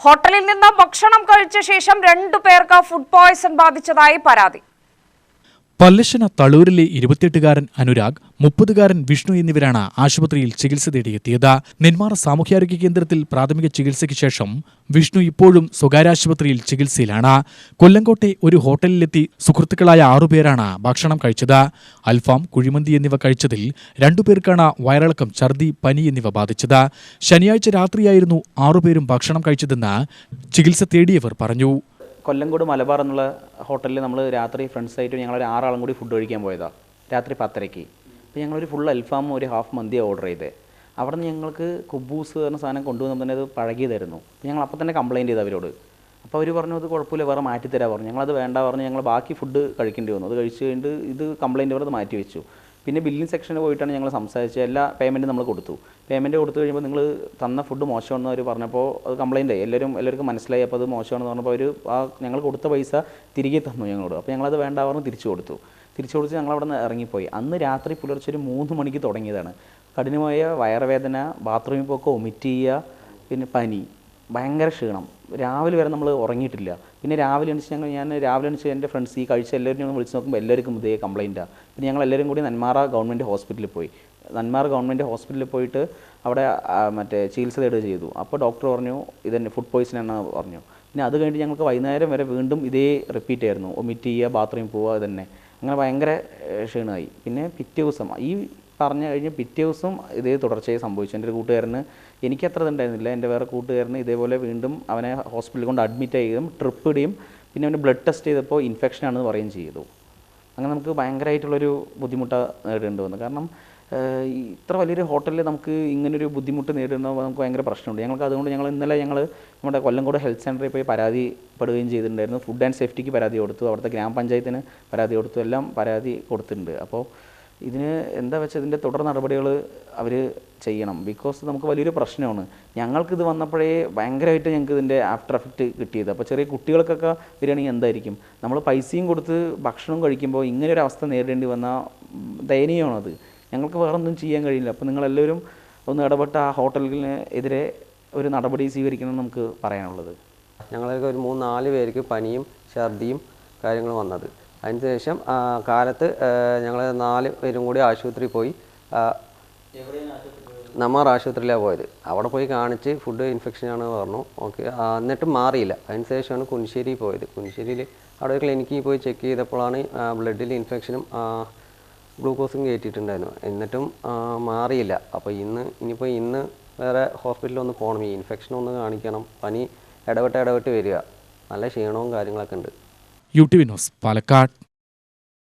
ഹോട്ടലിൽ നിന്ന് ഭക്ഷണം കഴിച്ച ശേഷം 2 പേർക്ക് ഫുഡ് പോയ്സൺ ബാധിച്ചതായി പരാതി. പല്ലശ്ശന തളൂരിലെ 28-കാരൻ അനുരാഗ്, 30-കാരൻ വിഷ്ണു എന്നിവരാണ് ആശുപത്രിയിൽ ചികിത്സ തേടിയെത്തിയത്. നെന്മാറ സാമൂഹ്യാരോഗ്യ കേന്ദ്രത്തിൽ പ്രാഥമിക ചികിത്സയ്ക്ക് ശേഷം വിഷ്ണു ഇപ്പോഴും സ്വകാര്യ ആശുപത്രിയിൽ ചികിത്സയിലാണ്. കൊല്ലങ്കോട്ടെ ഒരു ഹോട്ടലിലെത്തി സുഹൃത്തുക്കളായ 6 പേരാണ് ഭക്ഷണം കഴിച്ചത്. അൽഫാം, കുഴിമന്തി എന്നിവ കഴിച്ചതിൽ 2 പേർക്കാണ് വയറിളക്കം, ഛർദി, പനി എന്നിവ ബാധിച്ചത്. ശനിയാഴ്ച രാത്രിയായിരുന്നു 6 പേരും ഭക്ഷണം കഴിച്ചതെന്ന് ചികിത്സ തേടിയവർ പറഞ്ഞു. കൊല്ലങ്കോട് മലബാർ എന്നുള്ള ഹോട്ടലിൽ നമ്മൾ രാത്രി ഫ്രണ്ട്സായിട്ട് ഞങ്ങളൊരു 6 ആളും കൂടി ഫുഡ് കഴിക്കാൻ പോയതാണ്. രാത്രി 10:30. അപ്പോൾ ഞങ്ങളൊരു ഫുൾ അൽഫാം, ഒരു ഹാഫ് മന്തി ഓർഡർ ചെയ്തത്. അവിടെ നിന്ന് ഞങ്ങൾക്ക് കുബൂസ് എന്ന സാധനം കൊണ്ടുവന്ന് തന്നെ അത് പഴകിയതായിരുന്നു. അപ്പോൾ ഞങ്ങൾ അപ്പോൾ തന്നെ കംപ്ലയിൻറ്റ് ചെയ്തു അവരോട്. അപ്പോൾ അവർ പറഞ്ഞു അത് കുഴപ്പമില്ല, വേറെ മാറ്റിത്തരാൻ പറഞ്ഞു. ഞങ്ങളത് വേണ്ട പറഞ്ഞ് ഞങ്ങൾ ബാക്കി ഫുഡ് കഴിക്കേണ്ടി വന്നു. അത് കഴിച്ച് കഴിഞ്ഞിട്ട് ഇത് കംപ്ലയിൻറ്റ് അവർ മാറ്റി വെച്ചു. പിന്നെ ബില്ലിംഗ് സെക്ഷനിൽ പോയിട്ടാണ് ഞങ്ങൾ സംസാരിച്ചത്. എല്ലാ പേയ്മെൻറ്റും നമ്മൾ കൊടുത്തു. പേയ്മെൻറ്റ് കൊടുത്തു കഴിയുമ്പോൾ നിങ്ങൾ തന്ന ഫുഡ് മോശമാണെന്ന് അവർ പറഞ്ഞപ്പോൾ അത് കംപ്ലയിൻ്റ് ആയി. എല്ലാവർക്കും മനസ്സിലായി. അപ്പോൾ അത് മോശമാണെന്ന് പറഞ്ഞപ്പോൾ അവർ ഞങ്ങൾ കൊടുത്ത പൈസ തിരികെ തന്നു ഞങ്ങളോട്. അപ്പോൾ ഞങ്ങളത് വേണ്ട പറഞ്ഞ് തിരിച്ചു കൊടുത്ത് ഞങ്ങളവിടെ നിന്ന് ഇറങ്ങിപ്പോയി. അന്ന് രാത്രി പുലർച്ചെ ഒരു 3 മണിക്ക് തുടങ്ങിയതാണ്. കഠിനമായ വയറുവേദന, ബാത്റൂമിൽ പോക്ക്, വൊമിറ്റ് ചെയ്യുക, പിന്നെ പനി, ഭയങ്കര ക്ഷീണം. രാവിലെ വരെ നമ്മൾ ഉറങ്ങിയിട്ടില്ല. പിന്നെ രാവിലെ എണീച്ച് എൻ്റെ ഫ്രണ്ട്സ് ഈ കഴിച്ച എല്ലാവരും ഞങ്ങൾ വിളിച്ച് നോക്കുമ്പോൾ എല്ലാവർക്കും ഇതേ കംപ്ലയിൻറ്റാണ്. പിന്നെ ഞങ്ങൾ എല്ലാവരും കൂടി നെന്മാറ ഗവൺമെൻറ് ഹോസ്പിറ്റലിൽ പോയി. നെന്മാറ ഗവൺമെൻറ് ഹോസ്പിറ്റലിൽ പോയിട്ട് അവിടെ ചികിത്സ തേടുക ചെയ്തു. അപ്പോൾ ഡോക്ടർ പറഞ്ഞു ഇതന്നെ ഫുഡ് പോയ്സൺ ആണെന്ന് പറഞ്ഞു. പിന്നെ അത് കഴിഞ്ഞിട്ട് ഞങ്ങൾക്ക് വൈകുന്നേരം വരെ വീണ്ടും ഇതേ റിപ്പീറ്റ് ആയിരുന്നു. വൊമിറ്റ് ചെയ്യുക, ബാത്റൂമിൽ പോവുക, ഇതന്നെ. അങ്ങനെ ഭയങ്കര ക്ഷീണമായി. പിന്നെ പിറ്റേ ദിവസം പറഞ്ഞു കഴിഞ്ഞ് പിറ്റേ ദിവസം ഇതേ തുടർച്ചയായി സംഭവിച്ചു. എൻ്റെ ഒരു കൂട്ടുകാരന്, എനിക്കത്ര ഇതുണ്ടായിരുന്നില്ല, എൻ്റെ വേറെ കൂട്ടുകാരന് ഇതേപോലെ വീണ്ടും അവനെ ഹോസ്പിറ്റലിൽ കൊണ്ട് അഡ്മിറ്റ് ചെയ്യുകയും ട്രിപ്പ് ഇടുകയും പിന്നെ അവന് ബ്ലഡ് ടെസ്റ്റ് ചെയ്തപ്പോൾ ഇൻഫെക്ഷൻ ആണെന്ന് പറയുകയും ചെയ്തു. അങ്ങനെ നമുക്ക് ഭയങ്കരമായിട്ടുള്ളൊരു ബുദ്ധിമുട്ട് നേരിടേണ്ടി വന്നു. കാരണം ഇത്ര വലിയൊരു ഹോട്ടലിൽ നമുക്ക് ഇങ്ങനൊരു ബുദ്ധിമുട്ട് നേരിടുന്നത് നമുക്ക് ഭയങ്കര പ്രശ്നമുണ്ട്. അതുകൊണ്ട് ഇന്നലെ നമ്മുടെ കൊല്ലങ്കോട് ഹെൽത്ത് സെൻ്ററിൽ പോയി പരാതിപ്പെടുകയും ചെയ്തിട്ടുണ്ടായിരുന്നു. ഫുഡ് ആൻഡ് സേഫ്റ്റിക്ക് പരാതി കൊടുത്തു, അവിടുത്തെ ഗ്രാമപഞ്ചായത്തിന് പരാതി കൊടുത്തു, എല്ലാം പരാതി കൊടുത്തിട്ടുണ്ട്. അപ്പോൾ ഇതിന് എന്താ വെച്ചാൽ ഇതിൻ്റെ തുടർ നടപടികൾ അവർ ചെയ്യണം. ബിക്കോസ് നമുക്ക് വലിയൊരു പ്രശ്നമാണ്. ഞങ്ങൾക്കിത് വന്നപ്പോഴേ ഭയങ്കരമായിട്ട് ഞങ്ങൾക്ക് ഇതിൻ്റെ ആഫ്റ്റർ എഫക്റ്റ് കിട്ടിയത്. അപ്പോൾ ചെറിയ കുട്ടികൾക്കൊക്കെ വരികയാണെങ്കിൽ എന്തായിരിക്കും? നമ്മൾ പൈസയും കൊടുത്ത് ഭക്ഷണം കഴിക്കുമ്പോൾ ഇങ്ങനൊരു അവസ്ഥ നേരിടേണ്ടി വന്നാൽ ദയനീയമാണത്. ഞങ്ങൾക്ക് വേറെ ഒന്നും ചെയ്യാൻ കഴിയില്ല. അപ്പോൾ നിങ്ങളെല്ലാവരും ഒന്ന് ഇടപെട്ട് ആ ഹോട്ടലിനെതിരെ ഒരു നടപടി സ്വീകരിക്കണമെന്ന് നമുക്ക് പറയാനുള്ളത്. ഞങ്ങൾക്ക് ഒരു 3-4 പേർക്ക് പനിയും ഛർദിയും കാര്യങ്ങളും വന്നത്. അതിനുശേഷം കാലത്ത് ഞങ്ങൾ 4 പേരും കൂടി ആശുപത്രിയിൽ പോയി. നെന്മാറ ആശുപത്രിയിലാണ് പോയത്. അവിടെ പോയി കാണിച്ച് ഫുഡ് ഇൻഫെക്ഷനാണെന്ന് പറഞ്ഞു. ഓക്കെ, എന്നിട്ടും മാറിയില്ല. അതിനുശേഷമാണ് കുനിശ്ശേരി പോയത്. കുനിശ്ശേരിയിൽ അവിടെ ഒരു ക്ലിനിക്കിൽ പോയി ചെക്ക് ചെയ്തപ്പോഴാണ് ബ്ലഡിൽ ഇൻഫെക്ഷനും ഗ്ലൂക്കോസും കയറ്റിയിട്ടുണ്ടായിരുന്നു. എന്നിട്ടും മാറിയില്ല. അപ്പോൾ ഇന്ന് വേറെ ഹോസ്പിറ്റലിൽ ഒന്ന് പോകണം. ഈ ഇൻഫെക്ഷൻ ഒന്ന് കാണിക്കണം. പനി ഇടവിട്ട് വരിക. നല്ല ക്ഷീണവും കാര്യങ്ങളൊക്കെ ഉണ്ട്. UTV news, Palakkad.